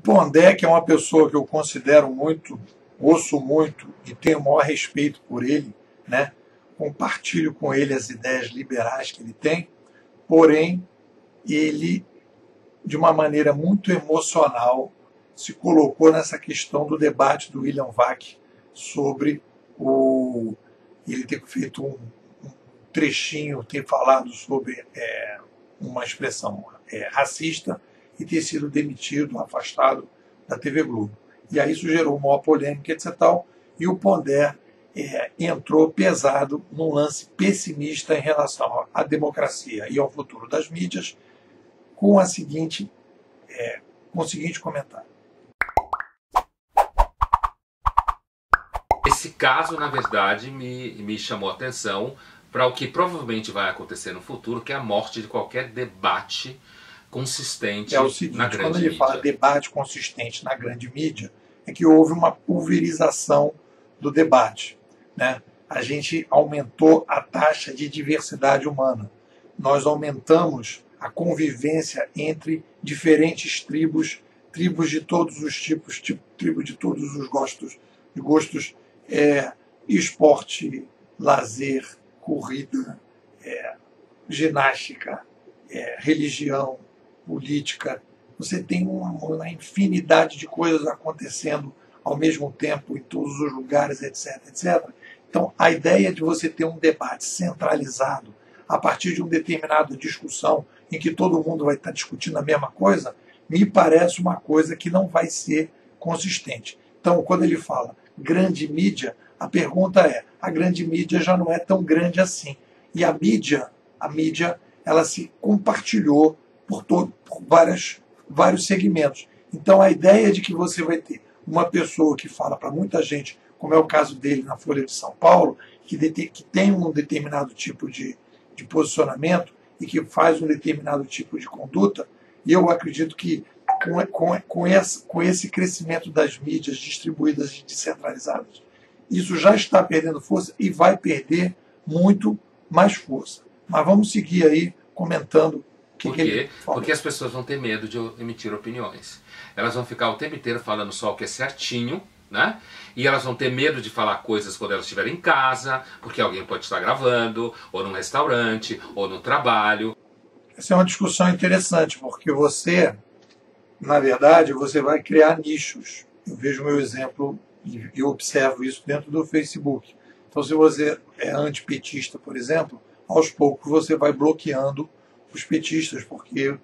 Pondé, que é uma pessoa que eu considero muito, ouço muito e tenho o maior respeito por ele, né? Compartilho com ele as ideias liberais que ele tem, porém, ele, de uma maneira muito emocional, se colocou nessa questão do debate do William Vac sobre ele ter feito um trechinho, ter falado sobre uma expressão racista e ter sido demitido, afastado da TV Globo. E aí isso gerou uma maior polêmica, etc. E o Pondé entrou pesado num lance pessimista em relação à democracia e ao futuro das mídias, com o seguinte comentário. Esse caso, na verdade, me chamou a atenção para o que provavelmente vai acontecer no futuro, que é a morte de qualquer debate consistente é o seguinte, na grande quando ele mídia. fala debate consistente na grande mídia, é que houve uma pulverização do debate, né? A gente aumentou a taxa de diversidade humana. Nós aumentamos a convivência entre diferentes tribos de todos os tipos, tribos de todos os gostos, esporte, lazer, corrida, ginástica, religião, política. Você tem uma infinidade de coisas acontecendo ao mesmo tempo em todos os lugares, etc, etc. Então, a ideia de você ter um debate centralizado a partir de uma determinada discussão em que todo mundo vai estar discutindo a mesma coisa, me parece uma coisa que não vai ser consistente. Então, quando ele fala grande mídia, a pergunta é, a grande mídia já não é tão grande assim. E a mídia, ela se compartilhou por vários segmentos. Então, a ideia de que você vai ter uma pessoa que fala para muita gente, como é o caso dele na Folha de São Paulo, que tem um determinado tipo de posicionamento e que faz um determinado tipo de conduta, e eu acredito que com esse crescimento das mídias distribuídas e descentralizadas, isso já está perdendo força e vai perder muito mais força. Mas vamos seguir aí comentando. Por quê? Porque as pessoas vão ter medo de emitir opiniões. Elas vão ficar o tempo inteiro falando só o que é certinho, né? E elas vão ter medo de falar coisas quando elas estiverem em casa, porque alguém pode estar gravando, ou num restaurante, ou no trabalho. Essa é uma discussão interessante, porque você, na verdade, você vai criar nichos. Eu vejo o meu exemplo e eu observo isso dentro do Facebook. Então, se você é antipetista, por exemplo, aos poucos você vai bloqueando os petistas, porque,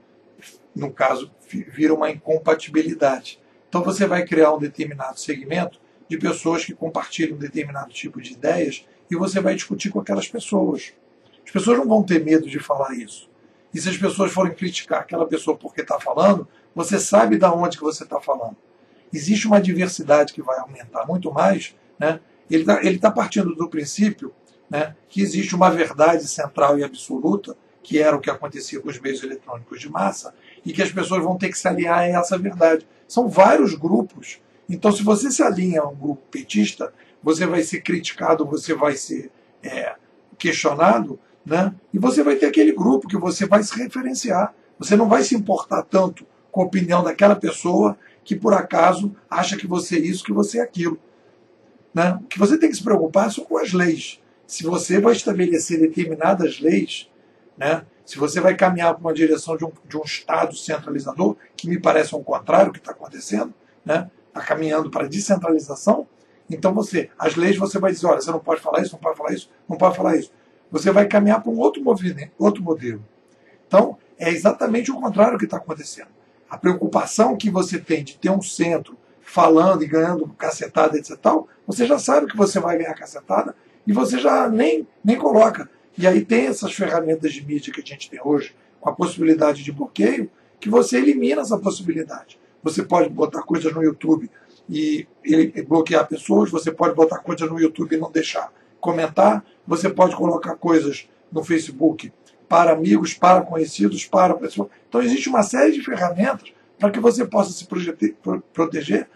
no caso, vira uma incompatibilidade. Então, você vai criar um determinado segmento de pessoas que compartilham um determinado tipo de ideias e você vai discutir com aquelas pessoas. As pessoas não vão ter medo de falar isso. E se as pessoas forem criticar aquela pessoa porque está falando, você sabe de onde que você está falando. Existe uma diversidade que vai aumentar muito mais, né? Ele tá partindo do princípio, né, que existe uma verdade central e absoluta, que era o que acontecia com os meios eletrônicos de massa, e que as pessoas vão ter que se alinhar a essa verdade. São vários grupos. Então, se você se alinha a um grupo petista, você vai ser criticado, você vai ser questionado, né? E você vai ter aquele grupo que você vai se referenciar. Você não vai se importar tanto com a opinião daquela pessoa que, por acaso, acha que você é isso, que você é aquilo. Né? O que você tem que se preocupar é só com as leis. Se você vai estabelecer determinadas leis, né? Se você vai caminhar para uma direção de um Estado centralizador, que me parece ao contrário do que está acontecendo, né? Está caminhando para a descentralização, então as leis você vai dizer, olha, você não pode falar isso, não pode falar isso, não pode falar isso. Você vai caminhar para um outro modelo. Então, é exatamente o contrário do que está acontecendo. A preocupação que você tem de ter um centro falando e ganhando cacetada, etc. Você já sabe que você vai ganhar cacetada e você já nem coloca. E aí tem essas ferramentas de mídia que a gente tem hoje, com a possibilidade de bloqueio, que você elimina essa possibilidade. Você pode botar coisas no YouTube e bloquear pessoas, você pode botar coisas no YouTube e não deixar comentar, você pode colocar coisas no Facebook para amigos, para conhecidos, para pessoas. Então existe uma série de ferramentas para que você possa se proteger,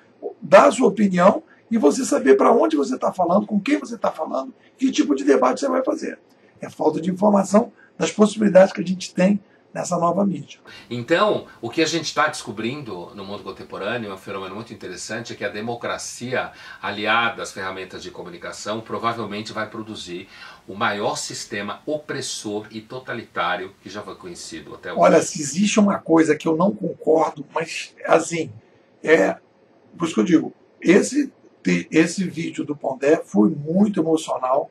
dar a sua opinião e você saber para onde você está falando, com quem você está falando, que tipo de debate você vai fazer. É falta de informação das possibilidades que a gente tem nessa nova mídia. Então, o que a gente está descobrindo no mundo contemporâneo, é um fenômeno muito interessante, é que a democracia, aliada às ferramentas de comunicação, provavelmente vai produzir o maior sistema opressor e totalitário que já foi conhecido até hoje. Olha, se existe uma coisa que eu não concordo, mas assim, por isso que eu digo, esse vídeo do Pondé foi muito emocional,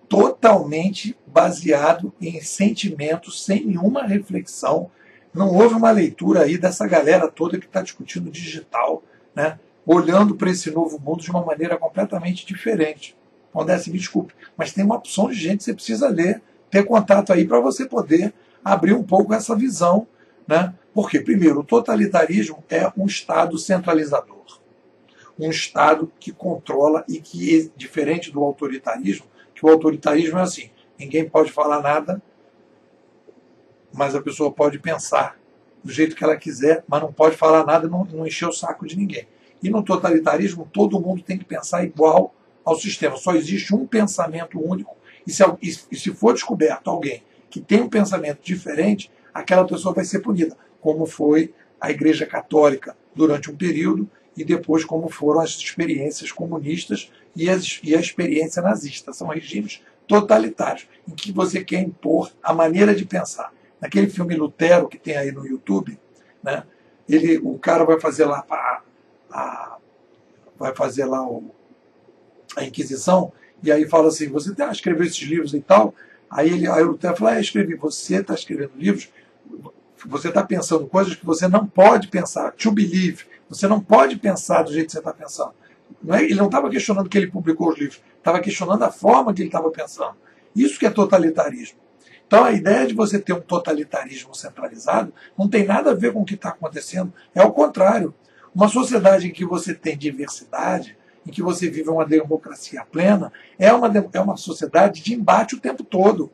totalmente baseado em sentimentos, sem nenhuma reflexão. Não houve uma leitura aí dessa galera toda que está discutindo digital, né? Olhando para esse novo mundo de uma maneira completamente diferente. Pondé, me desculpe, mas tem uma opção de gente que você precisa ler, ter contato aí para você poder abrir um pouco essa visão, né? Porque, primeiro, o totalitarismo é um Estado centralizador. Um Estado que controla e que, diferente do autoritarismo, que o autoritarismo é assim, ninguém pode falar nada, mas a pessoa pode pensar do jeito que ela quiser, mas não pode falar nada e não encher o saco de ninguém. E no totalitarismo, todo mundo tem que pensar igual ao sistema. Só existe um pensamento único, e se for descoberto alguém que tem um pensamento diferente, aquela pessoa vai ser punida, como foi a Igreja Católica durante um período, e depois como foram as experiências comunistas e a experiência nazista. São regimes totalitários, em que você quer impor a maneira de pensar. Naquele filme Lutero, que tem aí no YouTube, né, o cara vai fazer lá a Inquisição, e aí fala assim, você escreveu esses livros e tal, aí o Lutero fala, escrevi, você está escrevendo livros, você está pensando coisas que você não pode pensar, to believe, você não pode pensar do jeito que você está pensando. Ele não estava questionando que ele publicou os livros, estava questionando a forma que ele estava pensando. Isso que é totalitarismo. Então a ideia de você ter um totalitarismo centralizado não tem nada a ver com o que está acontecendo, é o contrário. Uma sociedade em que você tem diversidade, em que você vive uma democracia plena, é uma sociedade de embate o tempo todo.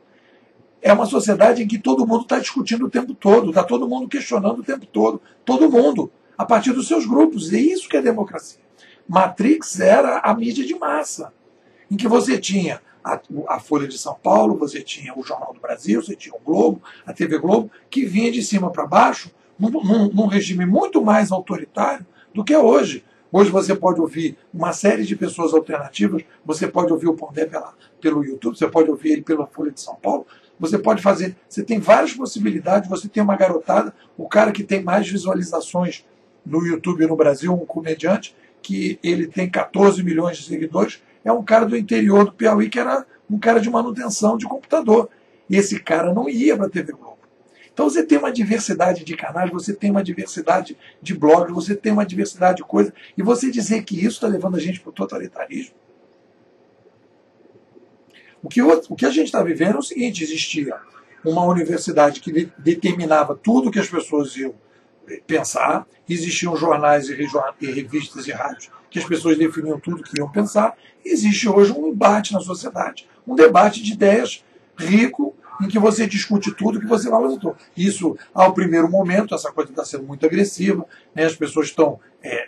É uma sociedade em que todo mundo está discutindo o tempo todo, está todo mundo questionando o tempo todo. Todo mundo, a partir dos seus grupos. E é isso que é democracia. Matrix era a mídia de massa, em que você tinha a Folha de São Paulo, você tinha o Jornal do Brasil, você tinha o Globo, a TV Globo, que vinha de cima para baixo, num regime muito mais autoritário do que é hoje. Hoje você pode ouvir uma série de pessoas alternativas, você pode ouvir o Pondé pelo YouTube, você pode ouvir ele pela Folha de São Paulo, você pode fazer, você tem várias possibilidades, você tem uma garotada, o cara que tem mais visualizações no YouTube no Brasil, um comediante, que ele tem 14 milhões de seguidores, é um cara do interior do Piauí, que era um cara de manutenção de computador. E esse cara não ia para a TV Globo. Então você tem uma diversidade de canais, você tem uma diversidade de blogs, você tem uma diversidade de coisas, e você dizer que isso está levando a gente para o totalitarismo. O que a gente está vivendo é o seguinte, existia uma universidade que determinava tudo o que as pessoas iam pensar, existiam jornais e revistas e rádios que as pessoas definiam tudo o que iam pensar, e existe hoje um embate na sociedade, um debate de ideias rico, em que você discute tudo que você vai fazer. Isso, ao primeiro momento, essa coisa está sendo muito agressiva, né? As pessoas estão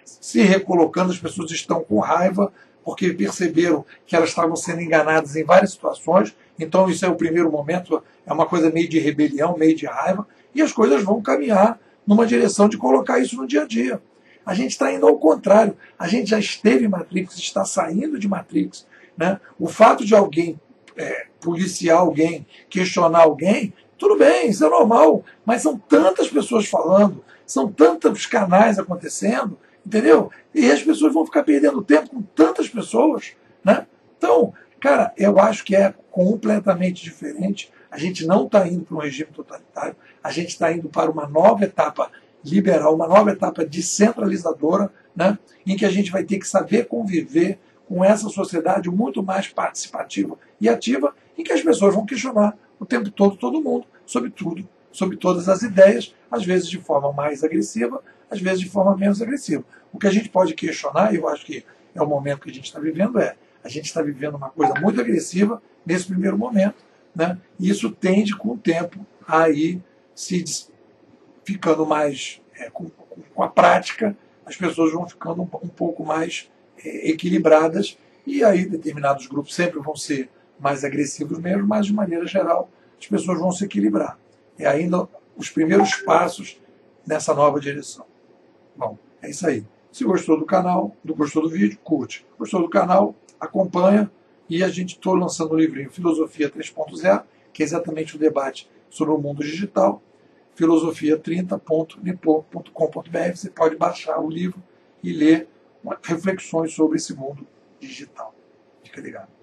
se recolocando, as pessoas estão com raiva, porque perceberam que elas estavam sendo enganadas em várias situações, então isso é o primeiro momento, é uma coisa meio de rebelião, meio de raiva, e as coisas vão caminhar numa direção de colocar isso no dia a dia. A gente está indo ao contrário, a gente já esteve em Matrix, está saindo de Matrix, né? O fato de alguém policiar alguém, questionar alguém, tudo bem, isso é normal, mas são tantas pessoas falando, são tantos canais acontecendo, entendeu? E as pessoas vão ficar perdendo tempo com tantas pessoas, né? Então, cara, eu acho que é completamente diferente. A gente não está indo para um regime totalitário, a gente está indo para uma nova etapa liberal, uma nova etapa descentralizadora, né? Em que a gente vai ter que saber conviver com essa sociedade muito mais participativa e ativa, em que as pessoas vão questionar o tempo todo mundo, sobre tudo, sobre todas as ideias, às vezes de forma mais agressiva, às vezes de forma menos agressiva. O que a gente pode questionar, e eu acho que é o momento que a gente está vivendo, a gente está vivendo uma coisa muito agressiva nesse primeiro momento, né? E isso tende, com o tempo, a ir ficando mais, com a prática, as pessoas vão ficando um pouco mais equilibradas, e aí determinados grupos sempre vão ser mais agressivos mesmo, mas de maneira geral as pessoas vão se equilibrar. E ainda os primeiros passos nessa nova direção. Bom, é isso aí. Se gostou do canal, gostou do vídeo, curte. Gostou do canal, acompanha. E a gente está lançando o livrinho Filosofia 3.0, que é exatamente o debate sobre o mundo digital. filosofia30.nipo.com.br. Você pode baixar o livro e ler reflexões sobre esse mundo digital. Fica ligado.